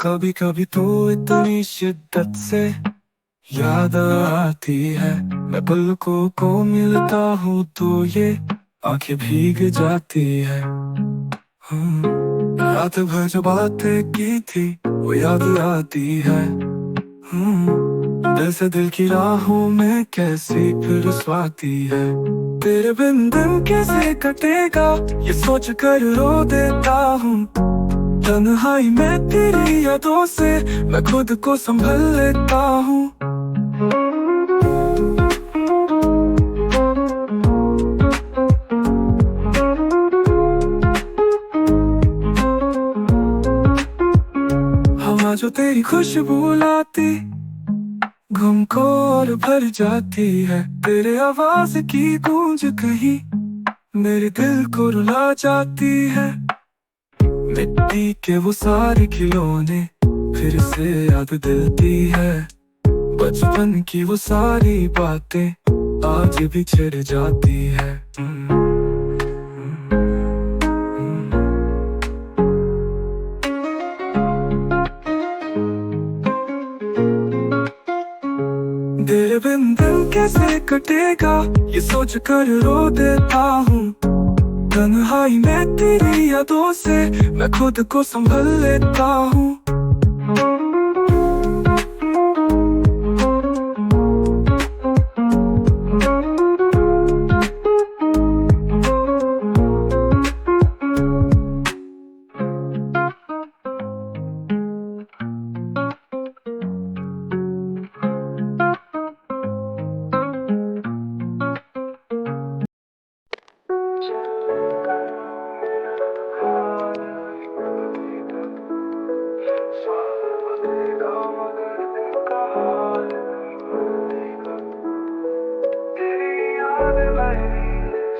कभी कभी तो इतनी शिद्दत से याद आती है, मैं पलकों को मिलता हूँ तो ये आंखें भीग जाती है। रात भर जो बातें की थी वो याद आती है। दिल से दिल की राहों में कैसी फिर स्वाती है। तेरे बिन दिन कैसे कटेगा ये सोच कर रो देता हूँ। तन्हाई में तेरी यादों से मैं खुद को संभल लेता हूँ। हवा जो तेरी खुशबू लाती घुम को और भर जाती है। तेरे आवाज की गूंज कहीं मेरे दिल को रुला जाती है। मिट्टी के वो सारे खिलौने फिर से याद दिलती है। बचपन की वो सारी बातें आज भी छिड़ जाती है। तेरे बिन दिन कैसे कटेगा ये सोच कर रो देता हूँ। तन्हाई में तेरी यादों से मैं खुद को संभल लेता हूँ।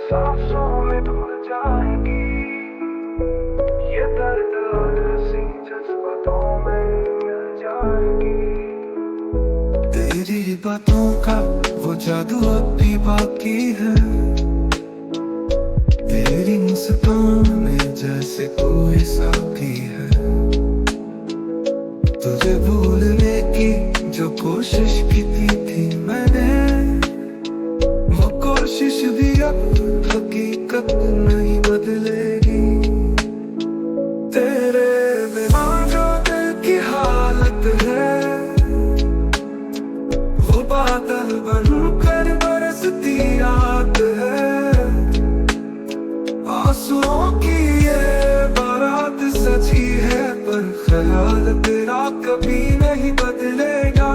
सांसों में भूल जाएंगी ये दर्द हंसी जज्बातों में मिल जाएंगी। तेरी बातों का वो जादू अब भी बाकी है। तेरी मुस्कान जैसे कोई साथी है। तुझे भूलने की जो कोशिश की थी मैंने, वो कोशिश भी अब हकीकत नहीं बदलेगी। तेरे बिना जो दिल की हालत है वो बादल बनकर बरसती रात है। आंसुओं की ये बारात सजी है पर ख्याल तेरा कभी नहीं बदलेगा।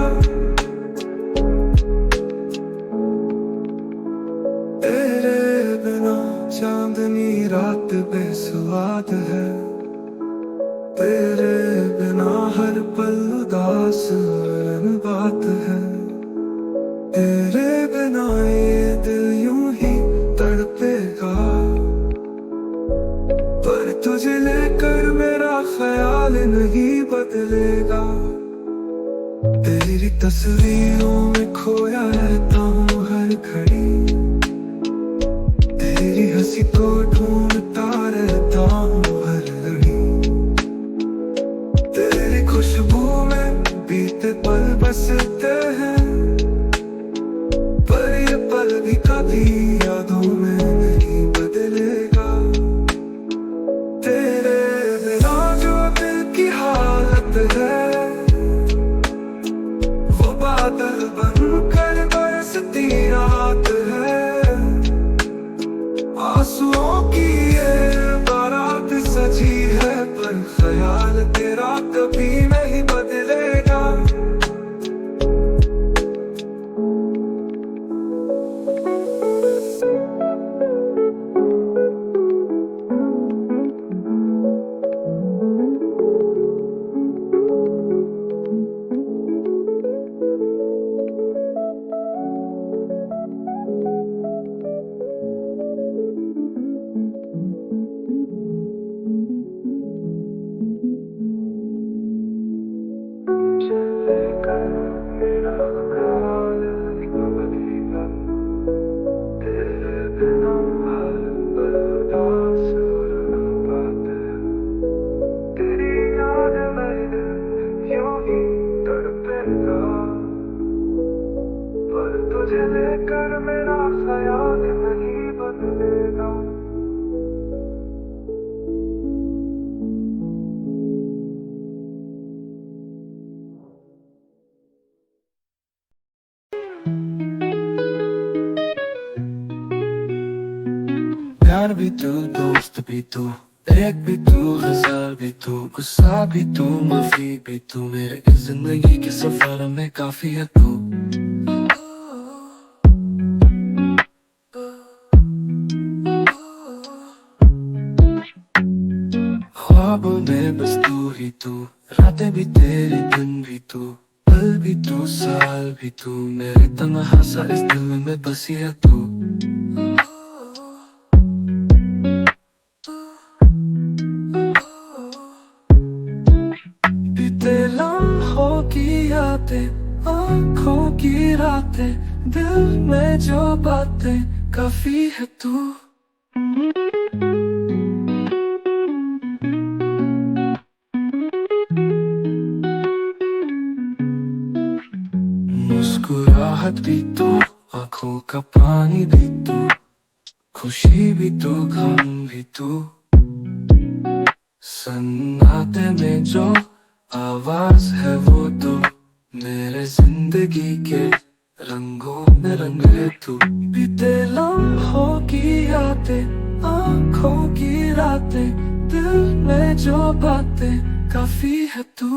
तेरे बिना चांदनी रात बेसुआद है। तेरे बिना हर पल उदास बात है। तेरे बिना ये दिल यूं ही तड़पेगा पर तुझे लेकर मेरा ख्याल नहीं बदलेगा। तेरी तस्वीरों में खोया रहता हूँ हर घड़ी। तेरी हंसी को ढूंढता रहता हूँ हर घड़ी। तेरी खुशबू में बीते पल बसते हैं पर ये पल भी कभी यादों में नहीं बदलेगा। तेरे बिना जो दिल की हालत है वो बादल बन तुझे लेकर मेरा ख्याल नहीं बदलेगा। प्यार भी तू, दोस्त भी तू, एक भी तू, हजार भी तू, गुस्सा भी तू, माफी भी तू, मेरे इस जिंदगी के सफर में काफी है तू। ख्वाबों में बस तू ही तू, रातें भी तेरी, दिन भी तू, पल भी तू, साल भी तू, मेरे तन्हा सा इस दिल में बसी है तू। बीते लम्हों की यादें, आँखों की रातें, दिल में जो बातें, काफी है तू। मुस्कुराहट भी तू, आँखों का पानी भी तू, खुशी भी तू, गम भी तू, सन्नाटे में जो आवाज है वो तू, मेरे जिंदगी के रंगों में रंग है तू। बीते लम्हों की यादें, आँखों की रातें, दिल में जो बातें, काफी है तू।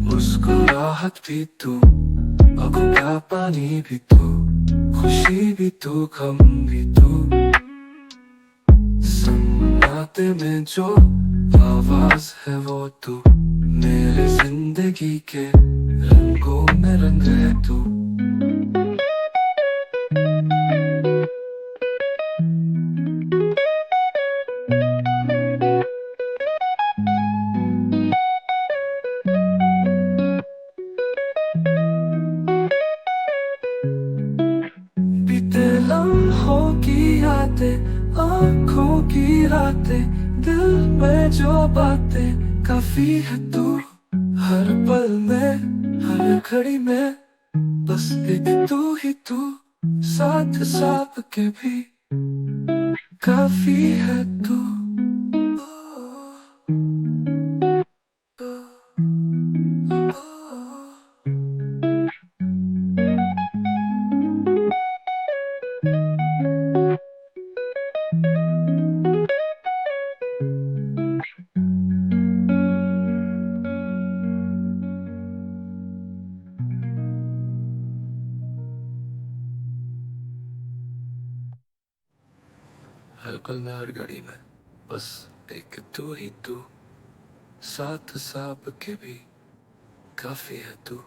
मुस्कुराहट भी तू, आँखों का पानी भी तू, खुशी भी तू, गम भी तू, सन्नाटे में जो आवाज है वो तू, मेरे जिंदगी के रंगों में रंग है तू। बीते लम्हों की यादें, आँखों की रातें, दिल में जो बातें, काफी है तू। हर पल में, हर घड़ी में, बस एक तू ही तू, साथ साथ के भी काफी है तू। हर पल में, हर घड़ी में, बस एक तू ही तू, साथ साथ के भी काफी है तू।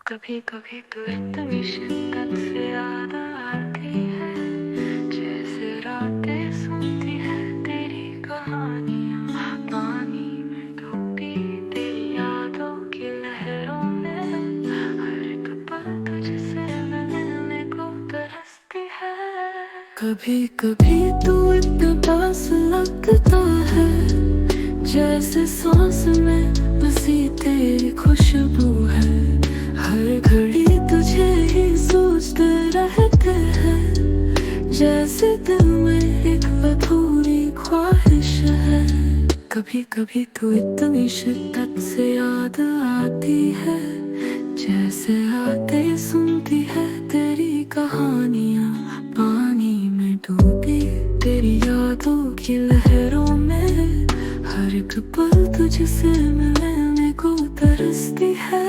कभी कभी तो इतनी शिद्दत से याद आती है, जैसे रातें सुनती है तेरी कहानियाँ, पानी में डूबी तेरी यादों की लहरों में, हर एक पल तुझसे मिलने को तरसती है। कभी कभी तो इतना पास लगता है, जैसे सांस में बसी तेरी खुशबू है, हर घड़ी तुझे ही सोचते रहते हैं, जैसे दिल में एक अधूरी ख्वाहिश है। कभी कभी तो इतनी शिद्दत से याद आती है, जैसे आते सुनती है तेरी कहानियाँ, पानी में डूबी तेरी यादों की लहरों में, हर एक पल तुझसे मिलने को तरसती है।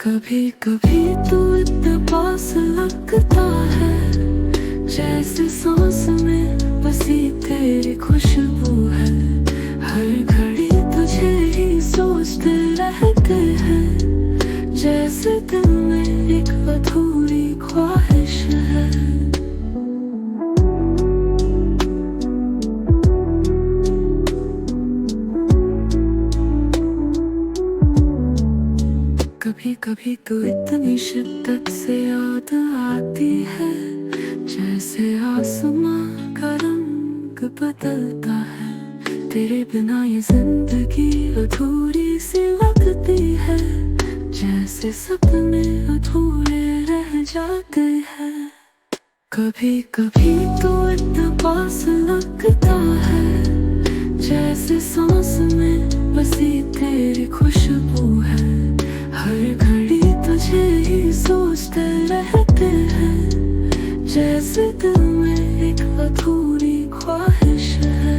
कभी कभी तो इतना पास लगता है, जैसे सांस में बसी तेरी खुशबू है, हर घड़ी तुझे ही सोचते रहते हैं, जैसे दिल में एक अधूरी ख्वाहिश है। कभी कभी तो इतनी शिद्दत से याद आती है, जैसे आसमां का रंग बदलता है। तेरे बिना ये जिंदगी अधूरी सी लगती है, जैसे सपने अधूरे रह जाते हैं। कभी कभी तो इतना पास लगता है, जैसे सांस में बसी तेरी खुशबू है। हर घड़ी तुझे ही सोचते रहते हैं, जैसे दिल में एक अधूरी ख्वाहिश है।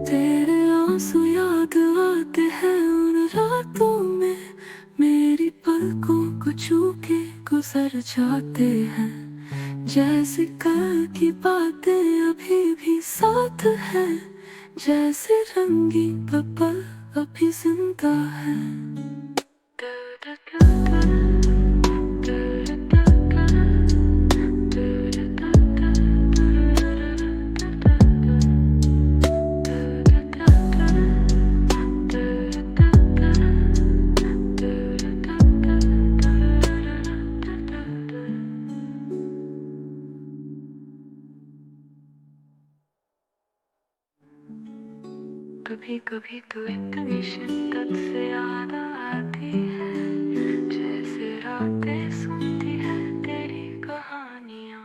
तेरे आंसू याद आते हैं उन रातों में, मेरी पलकों को छू के गुजर जाते हैं। जैसे कल की बातें अभी भी साथ है, जैसे रंगी पल अभी जिंदा है। कभी कभी तो इतनी शिद्दत से याद आती है, जैसे रातें सुनती है तेरी कहानियाँ।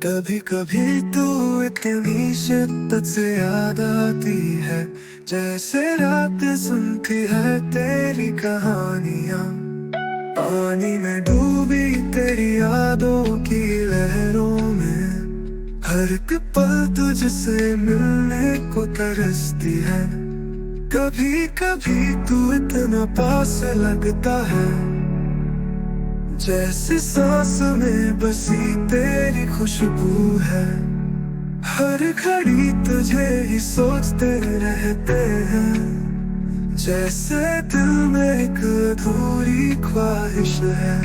कभी कभी तो इतनी शिद्दत से याद आती है, जैसे रात सुनती है तेरी कहानियाँ। पानी में डूबी तेरी यादों की लहरों में, हर एक पल तुझसे मिलने को तरसती है। कभी कभी तू इतना पास लगता है, जैसे सांस में बसी तेरी खुशबू है। हर घड़ी तुझे ही सोचते रहते हैं, जैसे दिल में एक अधूरी ख्वाहिश है।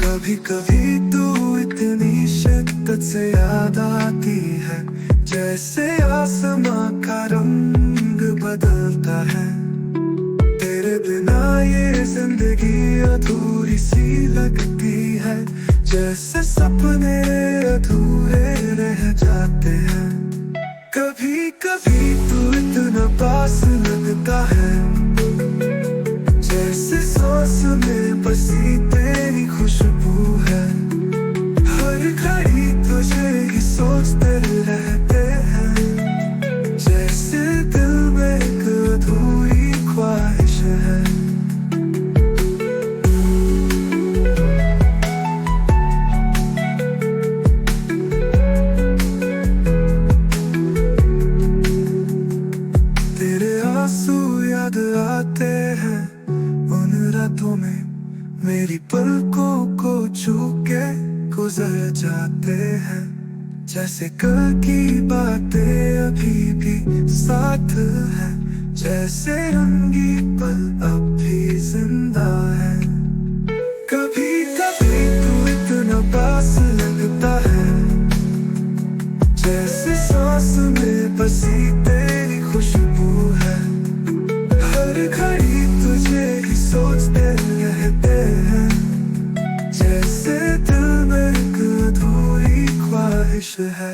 कभी कभी तो इतनी शिद्दत से याद आती है, जैसे आसमां का रंग बदलता है। तेरे बिना ये जिंदगी अधूरी सी लगती है, जैसे सपने अधूरे रह जाते हैं। कभी कभी तू इतना पास लगता है, जैसे सांस में बसी तेरी खुशबू है। हर घड़ी तुझे ही सोचते रहते हैं, जैसे दिल में एक अधूरी ख्वाहिश है। तेरे आंसू याद आते हैं उन रातों में, मेरी पलकों को छू के गुजर जाते हैं। जैसे कल की बातें अभी भी साथ है, जैसे रंगी पल अब भी जिंदा है। कभी कभी तू इतना पास लगता है, जैसे सांस में बसी तेरी खुशबू है। हर घड़ी तुझे ही सोचते रहते हैं, जैसे दिल में एक अधूरी ख्वाहिश है।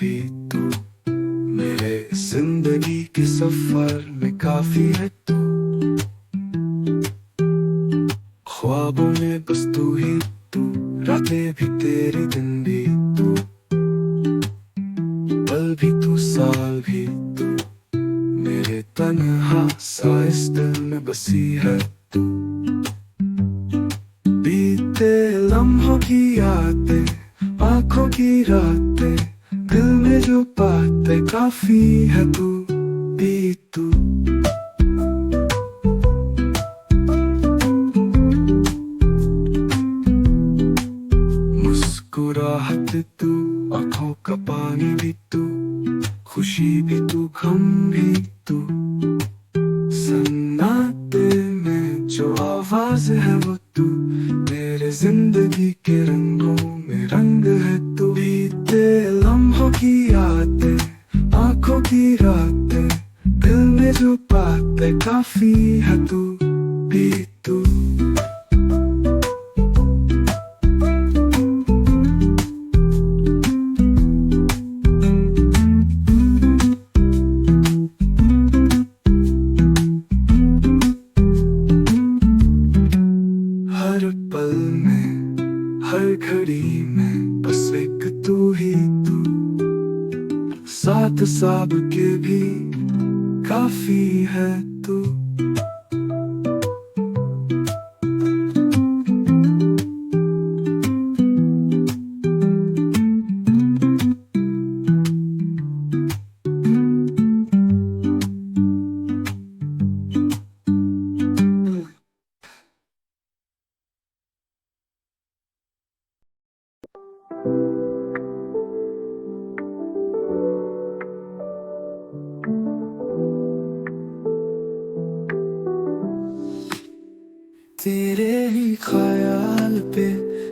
भी तू, मेरे जिंदगी के सफर में काफी है तू। ख्वाबों में बस तू ही तू, रातें भी तेरी दिन भी तू, पल भी तू साल भी तू, मेरे तन्हा सा इस दिल में बसी है तू। बीते लम्हों की यादें, आंखों की रातें, दिल में जो बातें काफी है तू भी तू। मुस्कुराहट तू, आंखों का पानी भी तू, खुशी भी तू, गम भी तू, सन्नाटे में जो आवाज है वो तू, मेरे जिंदगी के रंगों में रंग है तू। बीते लम्हों की यादें, आंखों की रातें, दिल में जो बातें काफी है तू भी तू। हर पल में, हर घड़ी में, बस एक तू ही तू, साथ सब के भी काफी है तू। तेरे ही ख्याल पे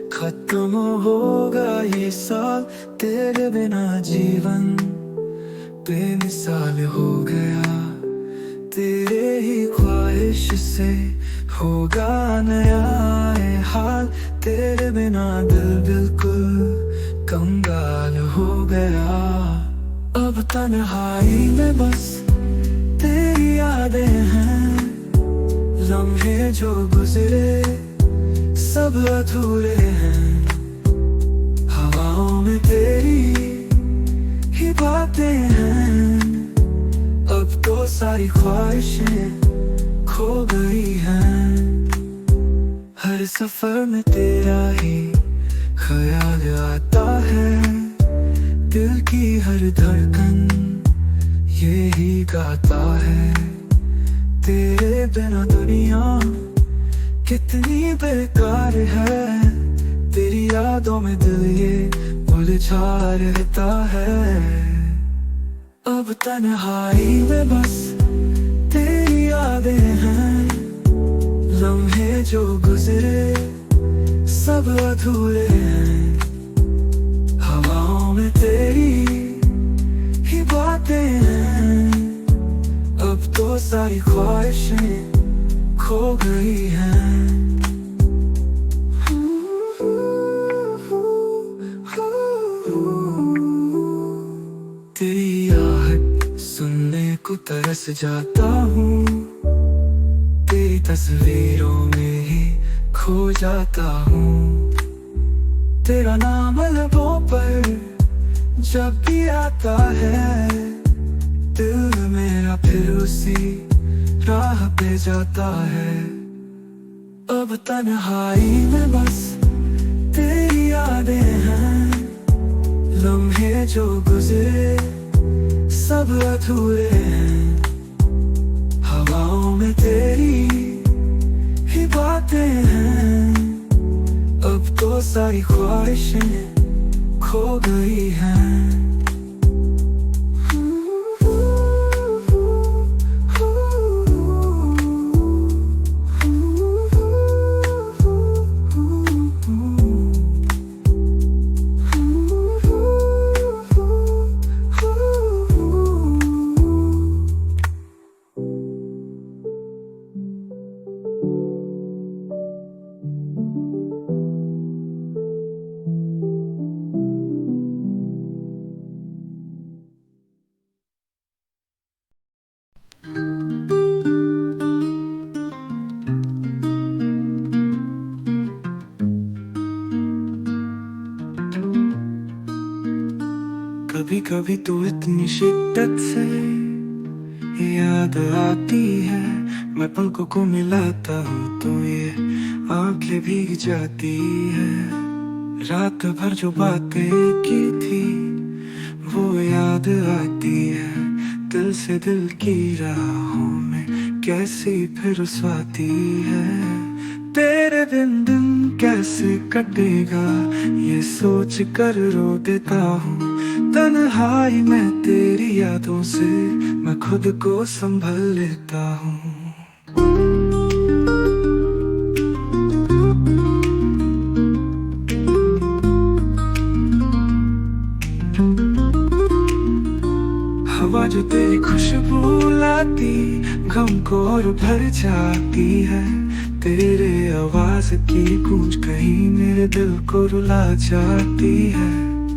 खत्म होगा ये साल, तेरे बिना जीवन बेमिसाल हो गया। तेरे ही ख्वाहिश से होगा नया ये हाल, तेरे बिना दिल बिल्कुल कंगाल हो गया। अब तन्हाई में बस तेरी यादें हैं, लम्हे जो गुजरे सब अधूरे हैं, हवाओं में तेरी ही बातें हैं। अब तो सारी ख्वाहिशें खो गई हैं, हर सफर में तेरा ही ख्याल आता है, दिल की हर धड़कन यही गाता है। तेरे बिना दुनिया कितनी बेकार है, तेरी यादों में दिल ये उलझा रहता है। अब तन्हाई में बस तेरी यादें हैं, लम्हे जो गुजरे सब अधूरे हैं, हवाओं में तेरी ही बातें हैं। अब तो सारी ख्वाहिशें खो गई हैं। तेरी आहट सुनने को तरस जाता हूँ, तेरी तस्वीरों में ही खो जाता हूँ। तेरा नाम लबों पर जब भी आता है, दिल मेरा फिर उसी राह पे जाता है। अब तन्हाई में बस तेरी यादें हैं, लम्हे जो गुजरे सब अधूरे हैं, हवाओं में तेरी ही बातें हैं। अब तो सारी ख्वाहिशें खो गई हैं। कभी कभी तो इतनी शिद्दत से याद आती है, मैं पलकों को मिलाता हूँ तो ये आंखें भीग जाती है। रात भर जो बातें की थी वो याद आती है, दिल से दिल की राहों में कैसी फिर स्वाती है। तेरे बिन दिन कैसे कटेगा ये सोच कर रो देता हूँ, तन्हाई में तेरी यादों से मैं खुद को संभल लेता हूँ। हवा जो तेरी खुशबू लाती गम को और भर जाती है, तेरे आवाज की गूंज कहीं मेरे दिल को रुला जाती है।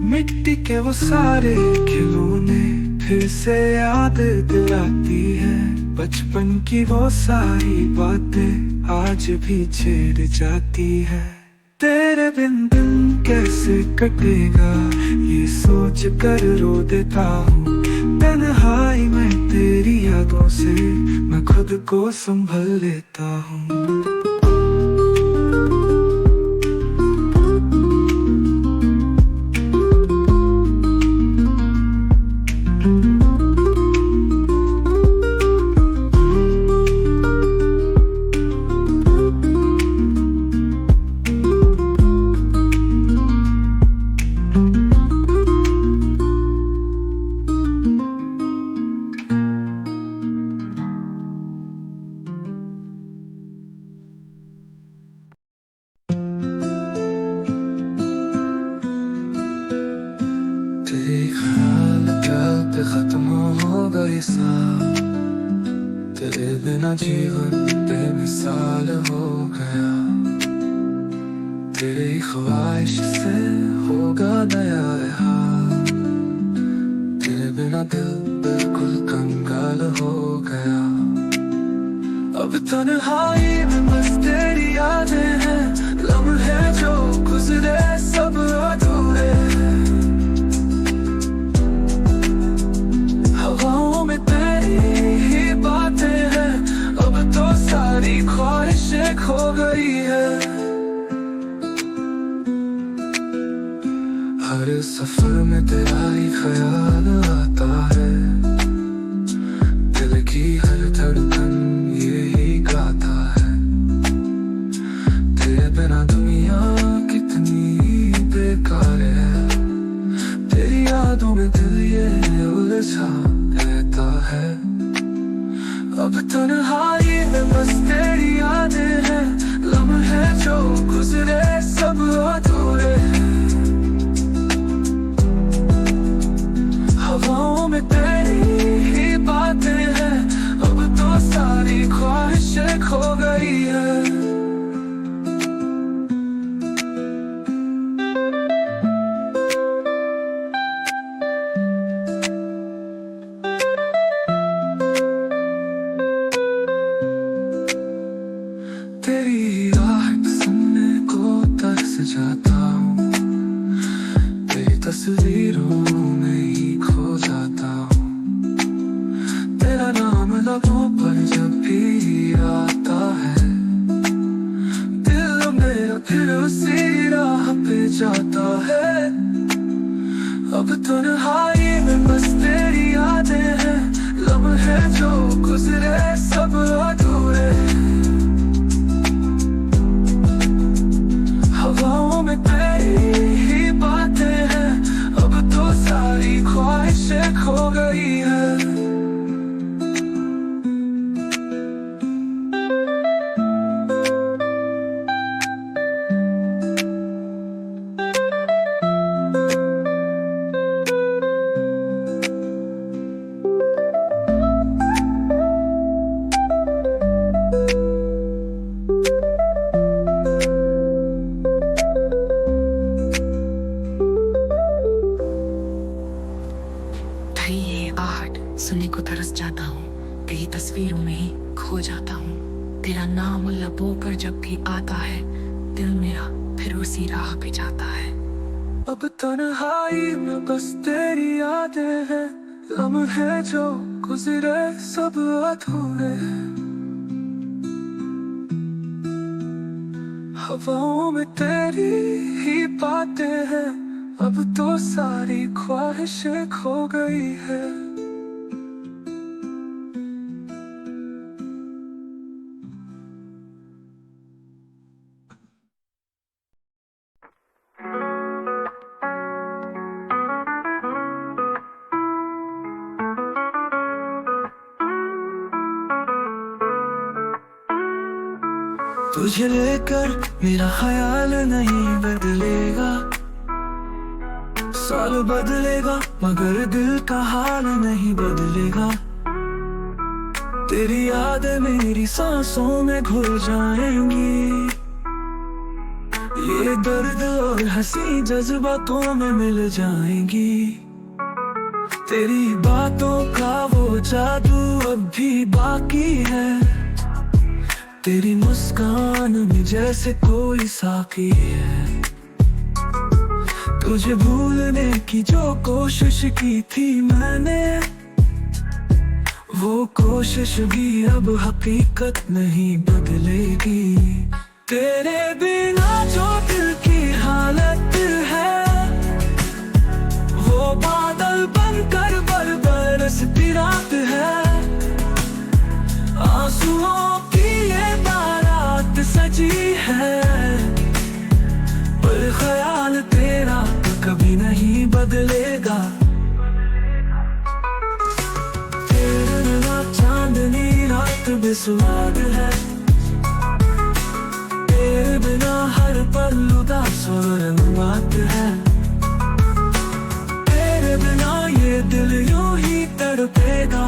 मिट्टी के वो सारे खिलौने फिर से याद दिलाती है, बचपन की वो सारी बातें आज भी छेड़ जाती है। तेरे बिन दिन कैसे कटेगा ये सोच कर रो देता हूँ, तन्हाई में तेरी यादों से मैं खुद को संभल लेता हूँ। तेरे ख्याल प्याल पे खत्म हो गई सांस, तेरे बिना जीवन बेमिसाल हो गया। तेरी ख्वाहिश से होगा नया हाल, तेरे बिना दिल बिल्कुल कंगाल हो गया। अब तन्हाई में बस तेरी यादें हैं, लम्हे जो गुजरे सब अधूरे। हवाओं में तेरी ही बातें हैं, अब तो सारी ख्वाहिशें खो गई है। हर सफर में तेरा ही ख्याल आता है, दिल की हर धड़कन यही गाता है। तेरे बिना दुनिया कितनी बेकार है, तेरी यादों में दिल ये उलझा रहता है। अब तन्हाई में बस तेरी यादें हैं, लम्हे जो गुजरे सब अधूरे। हवाओं में तेरी ही बातें हैं, अब तो सारी ख्वाहिशें खो गई है। तेरी आहट सुनने को तरस जाता हूँ, तेरी तस्वीरों में ही खो जाता हूँ। तेरा नाम लबों पर जब भी आता है, दिल मेरा फिर उसी राह पे जाता है। अब तन्हाई में बस तेरी यादें हैं, लम्हे जो गुजरे सब अधूरे। हवाओं में तेरी ही बातें हैं, अब तो सारी ख्वाहिशें खो गई है। सुनने को तरस जाता हूँ, तेरी तस्वीरों में ही खो जाता हूँ। तेरा नाम लबों पर जब भी आता है, दिल मेरा फिर उसी राह पे जाता है। अब तन्हाई में बस तेरी यादें हैं, लम्हे जो गुजरे सब अधूरे। हवाओं में तेरी ही बातें हैं, अब तो सारी ख्वाहिशें खो गई है। तुझे लेकर मेरा ख्याल नहीं बदलेगा, साल बदलेगा मगर दिल का हाल नहीं बदलेगा। तेरी यादें मेरी सांसों में घुल जाएंगी, ये दर्द और हंसी जज्बातों में मिल जाएंगी। तेरी बातों का वो जादू अब भी बाकी है, तेरी मुस्कान में जैसे कोई साकी है। तुझे भूलने की जो कोशिश की थी मैंने, वो कोशिश भी अब हकीकत नहीं बदलेगी। तेरे बिना जो दिल की हालत है, वो बादल बनकर बरसती रात है। आंसुओं की ये बारात सजी है, पर ख्याल तेरा कभी नहीं बदलेगा। तेरे बिना चांदनी रात बेसुराग है, तेरे बिना हर पल उदास और बात है। तेरे बिना ये दिल यूं ही तड़पेगा,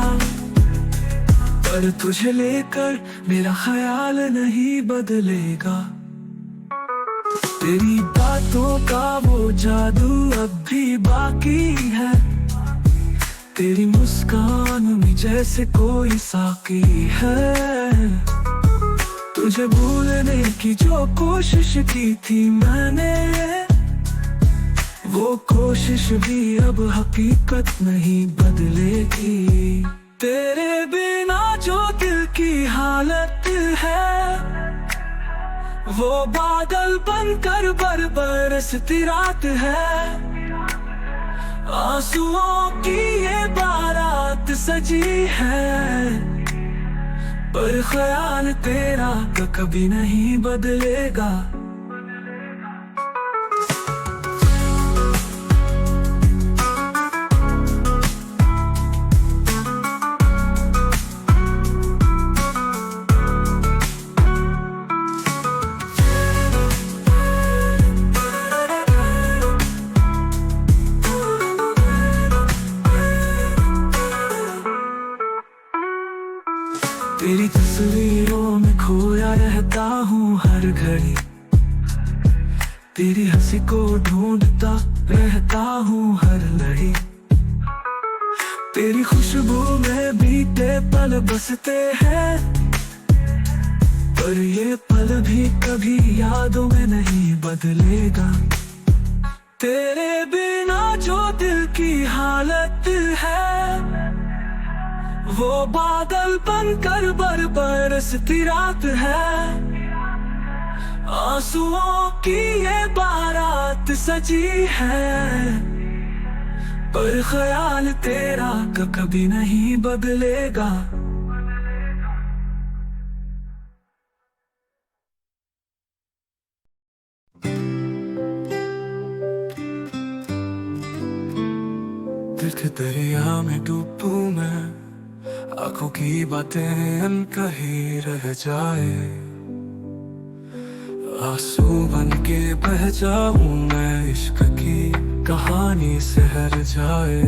पर तुझे लेकर मेरा ख्याल नहीं बदलेगा। तेरी बातों का वो जादू अब भी बाकी है, तेरी मुस्कान में जैसे कोई साकी है। तुझे भूलने की जो कोशिश की थी मैंने, वो कोशिश भी अब हकीकत नहीं बदलेगी। तेरे बिना जो दिल की हालत है, वो बादल बनकर बरसती रात है। आंसुओं की ये बारात सजी है, पर ख्याल तेरा कभी नहीं बदलेगा। तेरी तस्वीरों में खोया रहता हूँ हर घड़ी, तेरी हंसी को ढूंढता रहता हूँ हर लड़ी। तेरी खुशबू में बीते पल बसते हैं, पर ये पल भी कभी यादों में नहीं बदलेगा। तेरे बिना जो दिल की हालत है, वो बादल बनकर बरसती रात है। आंसुओं की ये बारात सजी है, पर ख्याल तेरा कभी नहीं बदलेगा। दिल के दरिया में डूबूं मैं, आंखों की बातें अनकही रह जाए। आंसू बन के बह जाऊं मैं, इश्क की कहानी सहर जाए।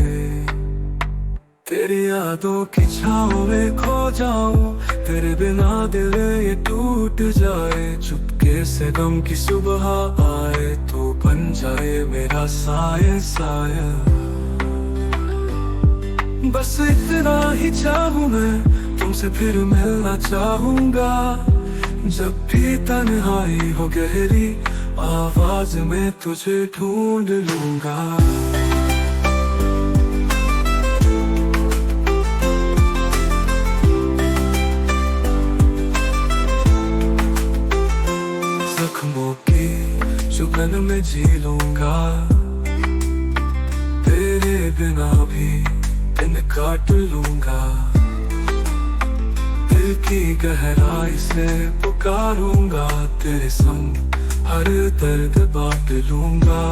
तेरी यादों की छाँव में खो जाऊं, तेरे बिना दिल ये टूट जाए। चुपके से गम की सुबह आए, तो बन जाए मेरा साये साया। बस इतना ही चाहूँ मैं, तुमसे फिर मिलना चाहूँगा। जब भी तन्हाई हो गहरी, आवाज में तुझे ढूंढ लूंगा। जख्मों की चुभन में जी लूंगा। तेरे बिना भी दिन काट लूंगा। दिल की गहराई से पुकारूंगा। तेरे संग हर दर्द बांट लूंगा।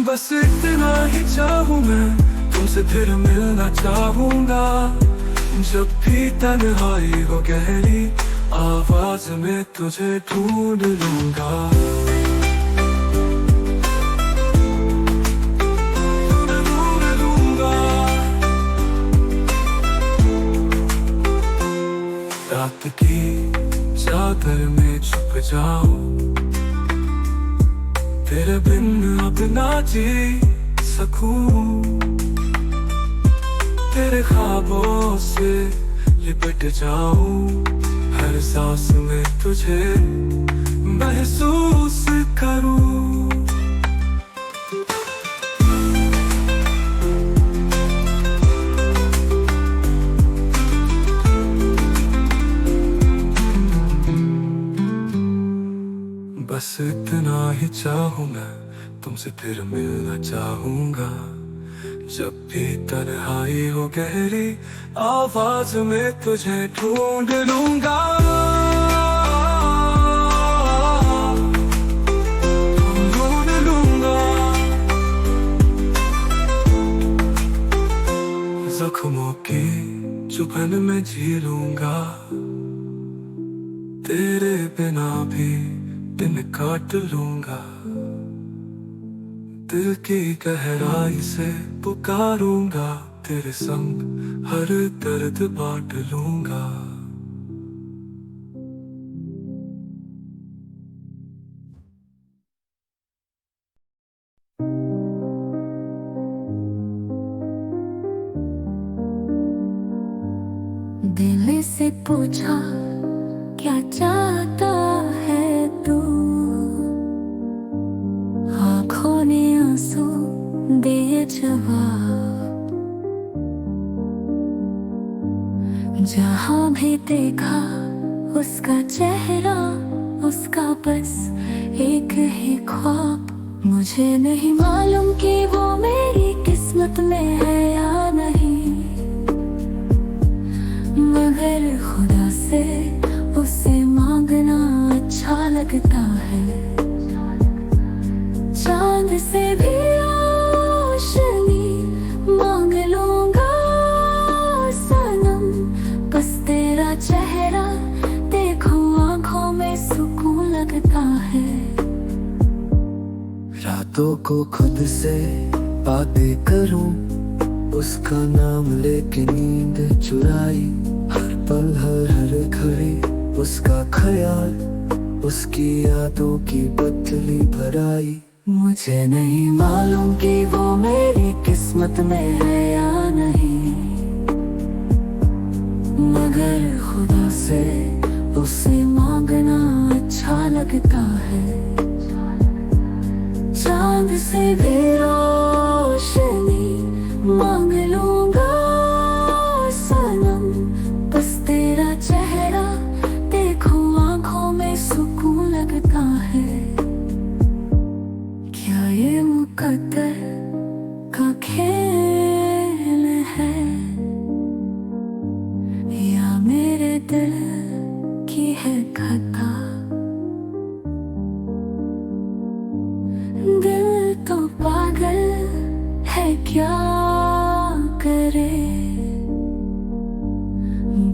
बस इतना ही चाहूं मैं, तुमसे फिर मिलना चाहूंगा। जब भी तन्हाई हो गहरी, आवाज में तुझे ढूंढ लूंगा। ढूंढ लूंगा। रात की चादर में छुप जाऊं। तेरे बिन अब ना जी सकूं। तेरे ख्वाबों से लिपट जाऊं। हर सांस में तुझे महसूस करूं। बस इतना ही चाहूं मैं, तुमसे फिर मिलना चाहूंगा। जब भी तन्हाई हो गहरी, आवाज में तुझे ढूंढ लूंगा। ढूंढ लूंगा। जख्मों की चुभन में जी लूंगा। तेरे बिना भी दिन काट लूंगा। दिल की गहराई से पुकारूंगा। तेरे संग हर दर्द बांट लूंगा। दिल से पूछा क्या चाहता है तू। आँखों ने आंसू दिए जवाब। जहाँ भी देखा उसका चेहरा, उसका बस एक ही ख्वाब। मुझे नहीं मालूम कि वो मेरी किस्मत में है या नहीं, मगर खुदा से उसे मांगना अच्छा लगता है। चांद से भी रोशनी मांग लूंगा सनम। बस तेरा चेहरा देखो, आंखों में सुकून लगता है। रातों को खुद से बातें करूं, उसका नाम लेके नींद चुराई। हर पल हर घड़ी उसका ख्याल, उसकी यादों की बदली भराई। मुझे नहीं मालूम कि वो मेरी किस्मत में है या नहीं, मगर खुदा से उसे मांगना अच्छा लगता है। चांद से भी रोशनी मांग लूंगा सनम। बस तेरा चेहरा देखो, आंखों में सुकून लगता है। क्या ये मुकद्दर का खेल है या मेरे दिल की है खता। दिल तो पागल है, क्या करे,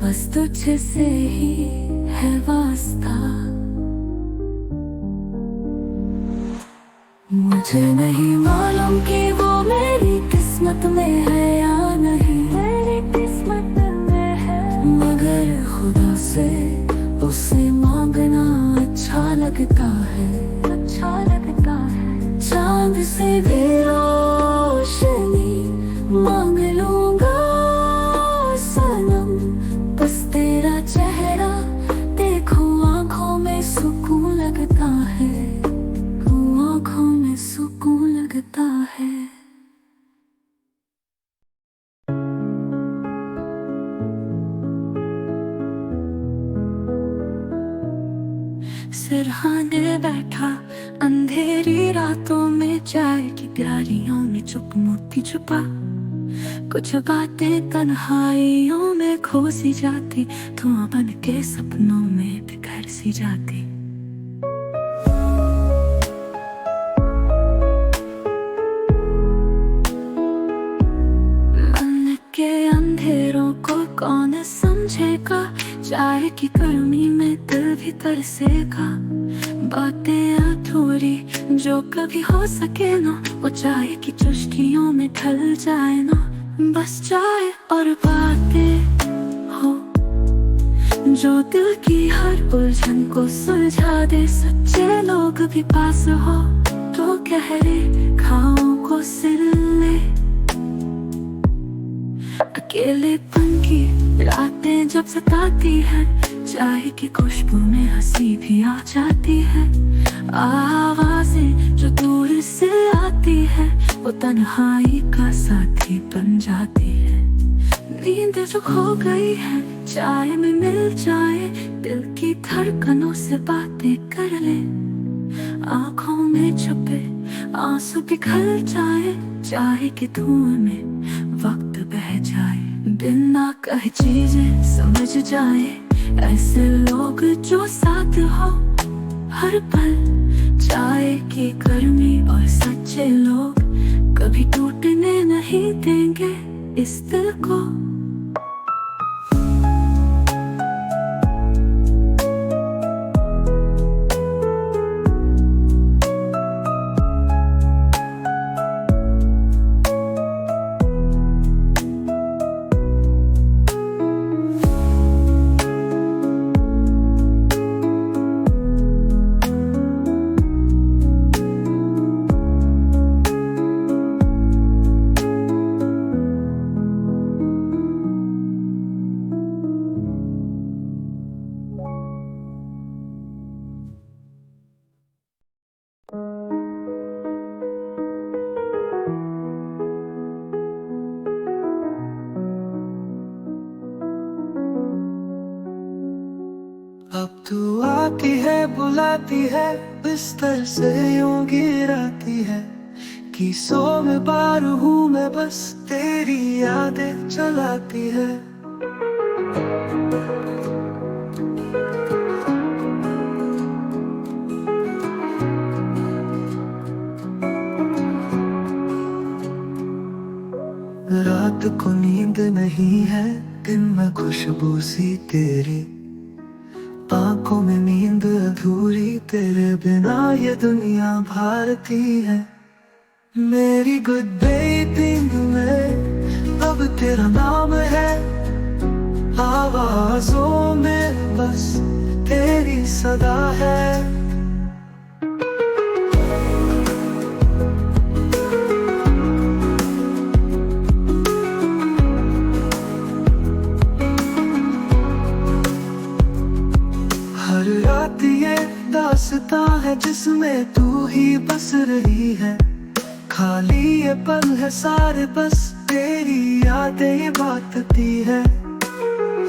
बस तुझसे ही है वास्ता। मुझे नहीं मालूम कि वो मेरी किस्मत में है या नहीं, मेरी किस्मत में है, मगर खुदा से उसे मांगना अच्छा लगता है। अच्छा लगता है। चांद से भी रोशनी मांग लूंगा सनम। बस तेरा चेहरा देखो, आंखों में सुकून लगता है। सिरहाने बैठा अंधेरी रातों में, चाय की प्यारियों में चुप मोती छुपा। कुछ बातें तन्हाइयों में खो सी जाती, धुआं बन के सपनों में बिखर सी जाती। मन के अंधेरों को कौन समझेगा, चाय की गर्मी में दिल भी तरसेगा। बातें अधूरी जो कभी हो सके ना, वो चाय की चुस्कियों में ढल जाए ना। बस चाय और बातें हो जो दिल की हर उलझन को सुलझा दे। सच्चे लोग भी पास हो तो गहरे घावों को सिल ले। अकेलेपन की रातें जब सताती है, चाय की खुशबू में हंसी भी आ जाती है। आवाजें जो दूर से आती है, वो तन्हाई का साथी बन जाती है। नींद जो खो गई है, चाय में मिल जाए। दिल की धड़कनों से बातें कर ले। आंखों में छुपे आंसू पिघल जाए, चाय के धुएं में वक्त बह जाए। बिना कहे चीजें समझ जाए, ऐसे लोग जो साथ हो हर पल। चाय की गर्मी और सच्चे लोग कभी टूटने नहीं देंगे इस दिल को। अब तू आती है बुलाती है, बिस्तर से यूं गिराती है। किस्सों में बार हूँ मैं, बस तेरी यादें चलाती है। रात को नींद नहीं है, दिन में खुशबू सी तेरी। आंखों में नींद अधूरी, तेरे बिना ये दुनिया भारती है। मेरी गुड बेटिंग में अब तेरा नाम है। आवाजों में बस तेरी सदा है। हर रात ये दास्तां है जिसमें तू ही बस रही है। खाली ये पल है सारे, बस तेरी यादें बांटती है।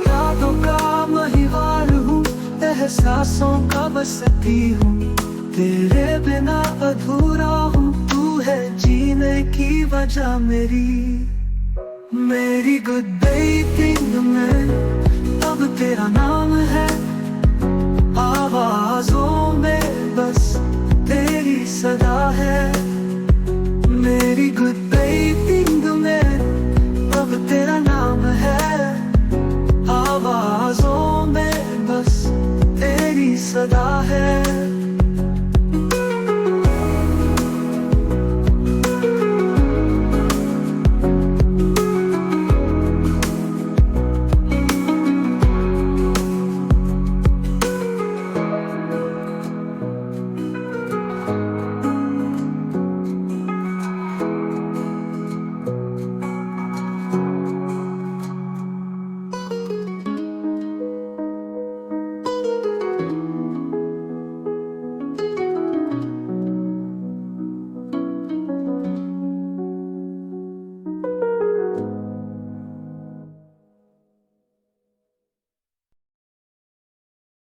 यादों का महिवार हूँ, एहसासों का बसती हूँ। तेरे बिना अधूरा हूँ, तू है जीने की वजह मेरी। मेरी गुड बेटिंग में अब तेरा नाम है। आवाजों में बस तेरी सदा है। मेरी गुड